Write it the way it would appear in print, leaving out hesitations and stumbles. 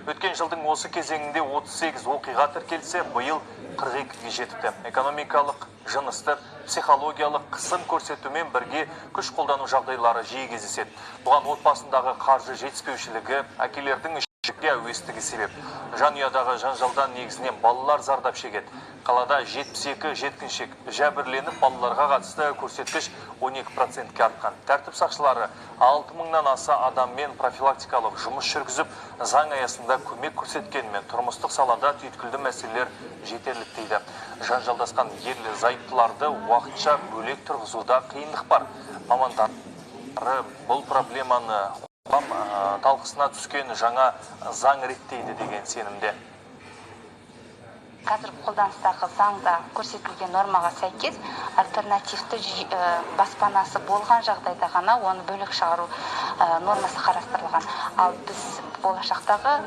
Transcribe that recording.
Өткен жылдың осы кезеңінде 38 оқиға тіркелсе, биыл 42-ге жетіпті. Экономикалық, жыныстық, психологиялық қысым көрсетумен бірге күш қолдану жағдайлары жиі кездеседі. Бұған отбасындағы қаржы жетіспеушілігі, әкелердің ішікке әуестігі себеп. Жанұядағы жанжалдан негізінен балалар зардап шегеді. Қалада 72 жеткіншек жәбірленіп, балаларға қатысты көрсеткіш 12%-ке артқан. Тәртіп сақшылары 6000-нан аса адаммен профилактикалық жұмыс жүргізіп, заң аясында көмек көрсеткенмен тұрмыстық салада түйткілді мәселелер жетерлік дейді. Жанжалдасқан ерлі зайыптыларды уақытша бөлек тұрғызуда қиындық бар. Мамандар бұл проблеманы талқысына түскен жаңа заң реттейді деген сенімде. Қазір қолданыстағы заңда көрсетілген нормаға сәйкес альтернативті баспанасы болған жағдайда ғана оны бөлек шығару нормасы қарастырылған. Ал біз болашақтағы